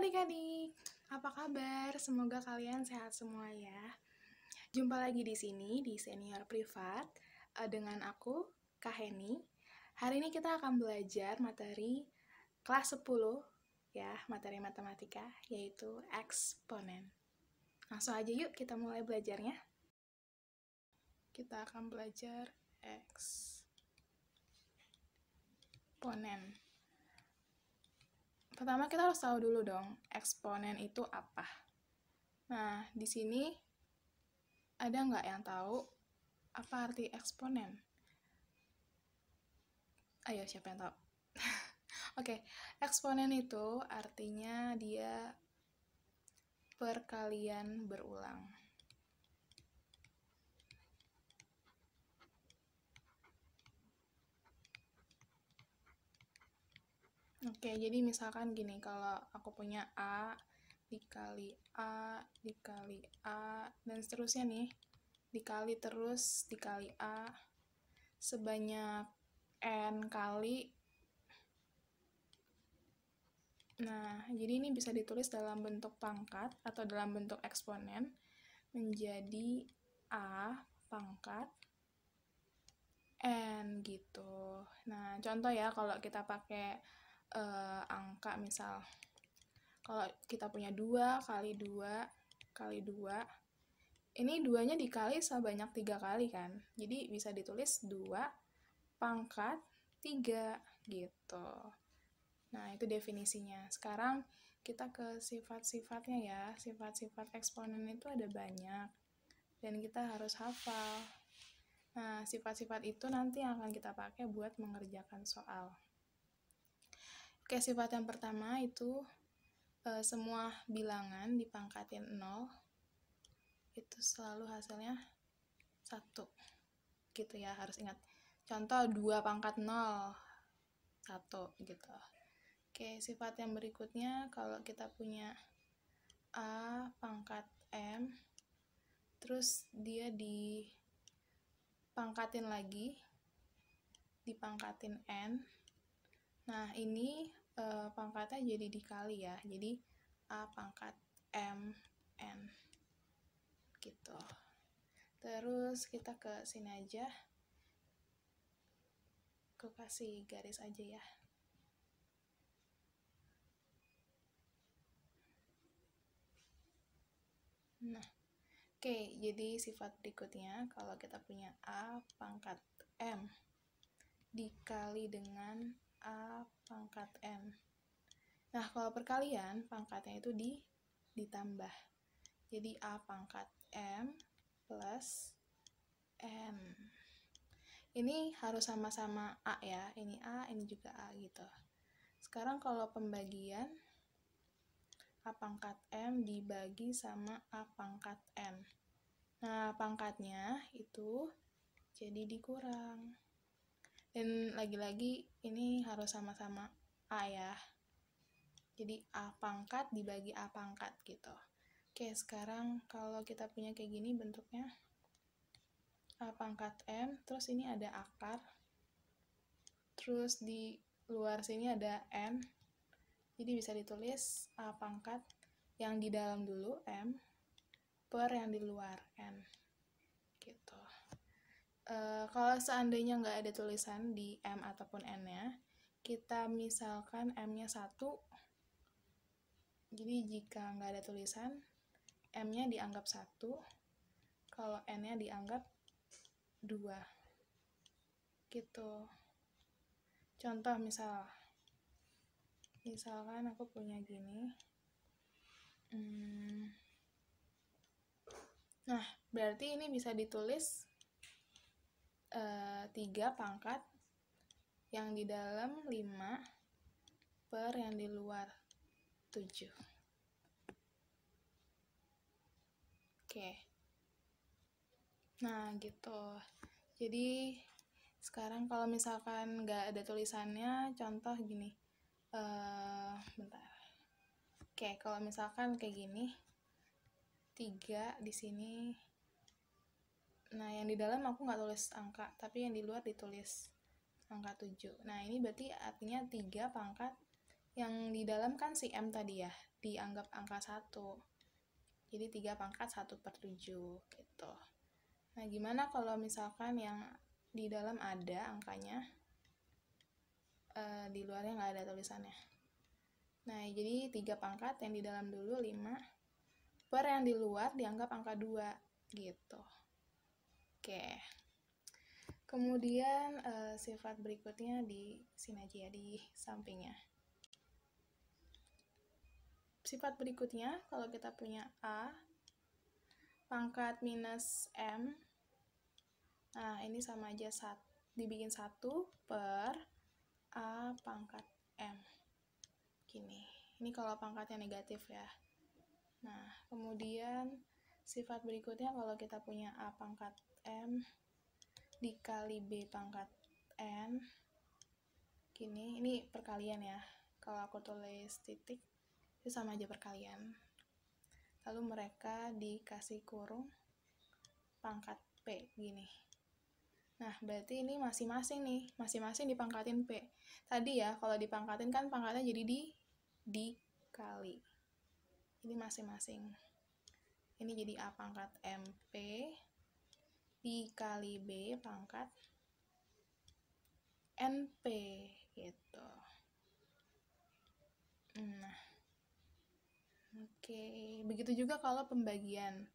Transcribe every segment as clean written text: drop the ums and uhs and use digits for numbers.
adik-adik, apa kabar? Semoga kalian sehat semua ya. Jumpa lagi di sini di Senior Privat dengan aku, Kak Heni. Hari ini kita akan belajar materi kelas 10 ya, materi matematika yaitu eksponen. Langsung aja yuk kita mulai belajarnya. Kita akan belajar eksponen. Pertama kita harus tahu dulu dong, eksponen itu apa. Nah, di sini ada nggak yang tahu apa arti eksponen? Ayo, siapa yang tahu? Oke, eksponen itu artinya dia perkalian berulang. Oke, jadi misalkan gini, kalau aku punya A dikali A dikali A dan seterusnya nih, dikali terus dikali A sebanyak N kali. Nah, jadi ini bisa ditulis dalam bentuk pangkat atau dalam bentuk eksponen menjadi A pangkat N gitu. Nah, contoh ya kalau kita pakai angka misal. Kalau kita punya 2 kali 2 kali 2, ini 2-nya dikali sebanyak 3 kali kan. Jadi bisa ditulis 2 pangkat 3 gitu. Nah, itu definisinya. Sekarang kita ke sifat-sifatnya ya. Sifat-sifat eksponen itu ada banyak. Dan kita harus hafal. Nah, sifat-sifat itu nanti akan kita pakai buat mengerjakan soal. Oke, sifat yang pertama itu semua bilangan dipangkatin 0 itu selalu hasilnya 1. Gitu ya, harus ingat. Contoh 2 pangkat 0, 1 gitu. Oke, sifat yang berikutnya kalau kita punya A pangkat M, terus dia dipangkatin lagi, dipangkatin N. Nah, ini pangkatnya jadi dikali ya, jadi A pangkat M, N. Gitu. Terus kita ke sini aja, aku kasih garis aja ya. Nah, oke, jadi sifat berikutnya kalau kita punya A pangkat M dikali dengan A pangkat M. Nah, kalau perkalian, pangkatnya itu ditambah. Jadi A pangkat M plus N. Ini harus sama-sama A ya, ini A, ini juga A gitu. Sekarang kalau pembagian, A pangkat M dibagi sama A pangkat N. Nah, pangkatnya itu jadi dikurang. Dan lagi-lagi ini harus sama-sama A ya. Jadi A pangkat dibagi A pangkat gitu. Oke, sekarang kalau kita punya kayak gini bentuknya, A pangkat M, terus ini ada akar, terus di luar sini ada N, jadi bisa ditulis A pangkat yang di dalam dulu M per yang di luar N gitu. Kalau seandainya nggak ada tulisan di M ataupun N-nya, kita misalkan M-nya 1, jadi jika nggak ada tulisan, M-nya dianggap 1, kalau N-nya dianggap 2 gitu. Contoh misalkan aku punya gini. Nah, berarti ini bisa ditulis 3 pangkat yang di dalam 5 per yang di luar 7. Oke. Nah, gitu. Jadi, sekarang kalau misalkan nggak ada tulisannya, contoh gini. Bentar. Oke, kalau misalkan kayak gini, 3 di sini. Nah, yang di dalam aku nggak tulis angka, tapi yang di luar ditulis angka 7. Nah, ini berarti artinya 3 pangkat Yang di dalam kan si M tadi ya, dianggap angka 1. Jadi 3 pangkat 1/7 gitu. Nah, gimana kalau misalkan yang di dalam ada angkanya, di luarnya nggak ada tulisannya. Nah, jadi 3 pangkat yang di dalam dulu 5, per yang di luar dianggap angka 2 gitu. Oke. Kemudian sifat berikutnya di sini aja ya, di sampingnya. Sifat berikutnya, kalau kita punya A pangkat minus M, nah ini sama aja dibikin 1 per A pangkat M. Gini, ini kalau pangkatnya negatif ya. Nah, kemudian sifat berikutnya kalau kita punya A pangkat M dikali B pangkat N, gini, ini perkalian ya. Kalau aku tulis titik, itu sama aja perkalian. Lalu mereka dikasih kurung pangkat P, gini. Nah, berarti ini masing-masing nih, masing-masing dipangkatin P. Tadi ya, kalau dipangkatin kan pangkatnya jadi dikali. Ini masing-masing. Ini jadi A pangkat MP dikali B pangkat NP, gitu. Nah, oke. Begitu juga kalau pembagian.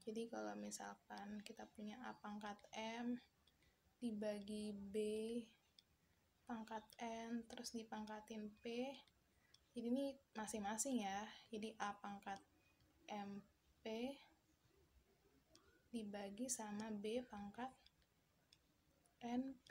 Jadi kalau misalkan kita punya A pangkat M dibagi B pangkat N terus dipangkatin P, jadi ini masing-masing ya. Jadi A pangkat MP dibagi sama B pangkat NP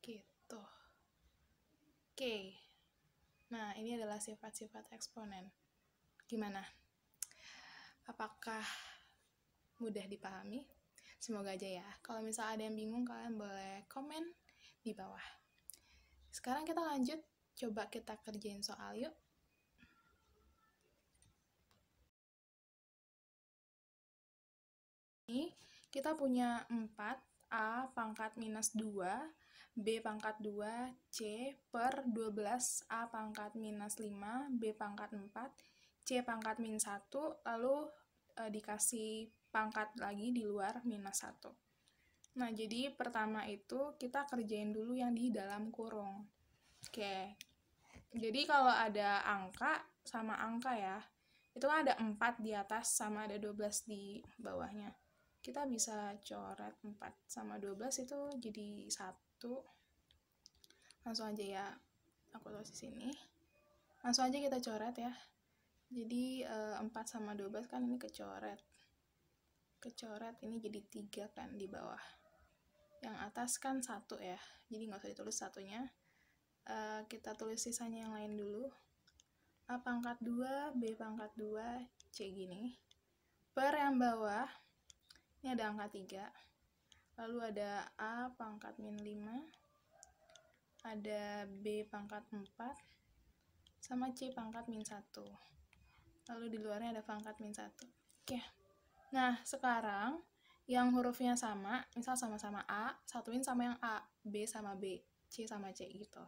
gitu. Oke. Nah, ini adalah sifat-sifat eksponen. Gimana? Apakah mudah dipahami? Semoga aja ya. Kalau misalnya ada yang bingung, kalian boleh komen di bawah. Sekarang kita lanjut, coba kita kerjain soal yuk. Ini kita punya 4, A pangkat minus 2, B pangkat 2, C per 12, A pangkat minus 5, B pangkat 4, C pangkat min 1, lalu dikasih pangkat lagi di luar minus 1. Nah, jadi pertama itu kita kerjain dulu yang di dalam kurung. Oke, jadi kalau ada angka sama angka ya, itu kan ada 4 di atas sama ada 12 di bawahnya. Kita bisa coret 4 sama 12 itu jadi 1. Langsung aja ya, aku tulis di sini. Langsung aja kita coret ya. Jadi 4 sama 12 kan ini kecoret. Kecoret ini jadi 3 kan di bawah. Yang atas kan 1 ya, jadi nggak usah ditulis satunya. Kita tulis sisanya yang lain dulu. A pangkat 2, B pangkat 2, C gini. Per yang bawah, ini ada angka 3. Lalu ada A pangkat min 5, ada B pangkat 4, sama C pangkat min 1. Lalu di luarnya ada pangkat min 1. Oke. Nah, sekarang yang hurufnya sama, misal sama-sama A, satuin sama yang A, B sama B, C sama C gitu.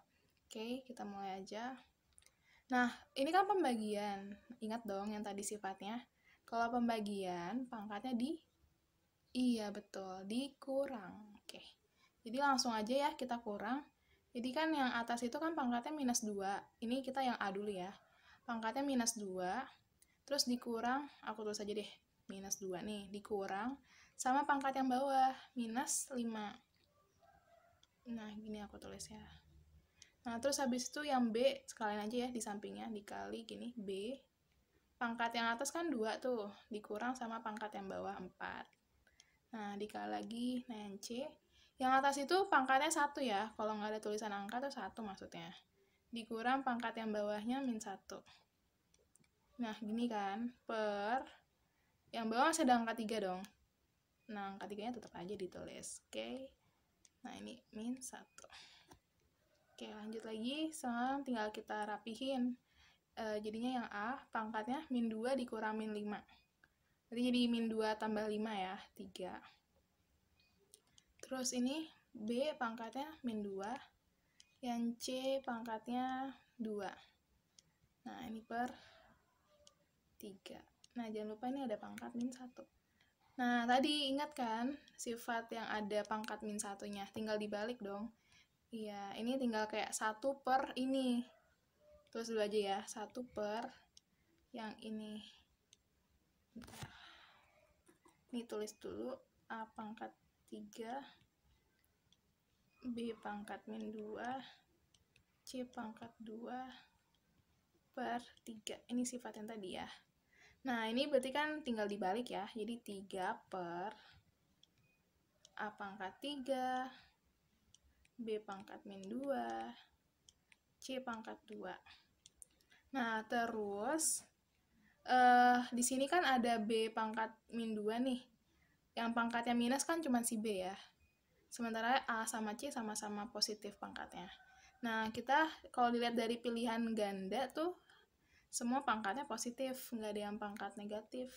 Oke, kita mulai aja. Nah, ini kan pembagian. Ingat dong yang tadi sifatnya. Kalau pembagian, pangkatnya iya betul, dikurang. Oke. Jadi langsung aja ya kita kurang. Jadi kan yang atas itu kan pangkatnya minus 2. Ini kita yang A dulu ya. Pangkatnya minus 2, terus dikurang, aku tulis aja deh, minus 2 nih, dikurang sama pangkat yang bawah, minus 5. Nah, gini aku tulis ya. Nah, terus habis itu yang B, sekalian aja ya di sampingnya, dikali gini, B. Pangkat yang atas kan 2 tuh, dikurang sama pangkat yang bawah 4. Nah, dikali lagi, nah yang C. Yang atas itu pangkatnya 1 ya, kalau nggak ada tulisan angka tuh 1 maksudnya. Dikurang pangkat yang bawahnya min 1. Nah, gini kan, per yang bawah masih ada angka 3 dong. Nah, angka 3-nya tetap aja ditulis. Oke. Nah, ini min 1. Oke, lanjut lagi. Sekarang tinggal kita rapihin. Jadinya yang A, pangkatnya min 2 dikurang min 5. Berarti jadi min 2 tambah 5 ya, 3. Terus ini B pangkatnya min 2. Yang C pangkatnya 2. Nah, ini per 3. Nah, jangan lupa ini ada pangkat min 1. Nah, tadi ingat kan sifat yang ada pangkat min 1-nya? Tinggal dibalik dong. Iya, ini tinggal kayak 1 per ini. Terus dulu aja ya, 1 per yang ini. Bentar. Ini tulis dulu A pangkat 3, B pangkat min 2, C pangkat 2 per 3. Ini sifat yang tadi ya. Nah, ini berarti kan tinggal dibalik ya. Jadi 3 per A pangkat 3, B pangkat min 2, C pangkat 2. Nah, terus di sini kan ada B pangkat min 2 nih. Yang pangkatnya minus kan cuma si B ya. Sementara A sama C sama-sama positif pangkatnya. Nah, kita kalau dilihat dari pilihan ganda tuh, semua pangkatnya positif, nggak ada yang pangkat negatif.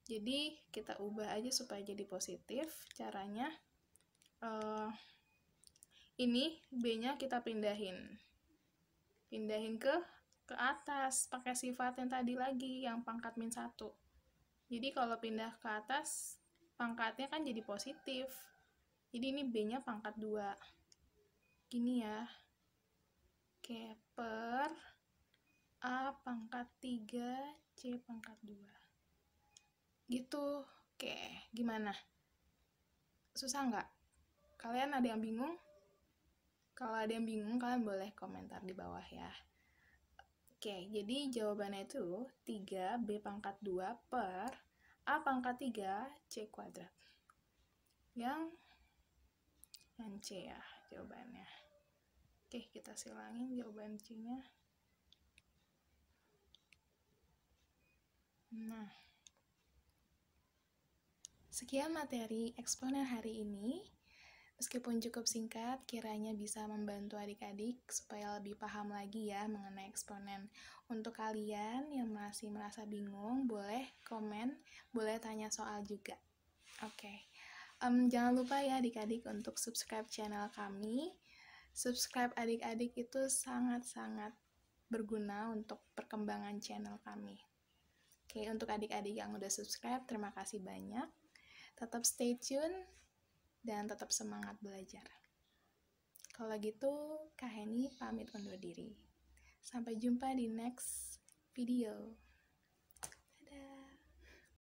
Jadi, kita ubah aja supaya jadi positif. Caranya, ini B-nya kita pindahin. Pindahin ke atas, pakai sifat yang tadi lagi, yang pangkat min 1. Jadi, kalau pindah ke atas, pangkatnya kan jadi positif. Jadi, ini B-nya pangkat 2. Gini ya. Oke, per A pangkat 3, C pangkat 2. Gitu. Oke, gimana? Susah nggak? Kalian ada yang bingung? Kalau ada yang bingung, kalian boleh komentar di bawah ya. Oke, jadi jawabannya itu 3B pangkat 2 per A pangkat 3 C kuadrat. Yang C ya jawabannya. Oke, kita silangin jawaban C-nya. Nah, sekian materi eksponen hari ini. Meskipun cukup singkat, kiranya bisa membantu adik-adik supaya lebih paham lagi ya mengenai eksponen. Untuk kalian yang masih merasa bingung, boleh komen, boleh tanya soal juga. Oke. Jangan lupa ya adik-adik untuk subscribe channel kami. Subscribe adik-adik itu sangat-sangat berguna untuk perkembangan channel kami. Oke, untuk adik-adik yang udah subscribe, terima kasih banyak. Tetap stay tune dan tetap semangat belajar. Kalau gitu, Kak Heni pamit undur diri. Sampai jumpa di next video.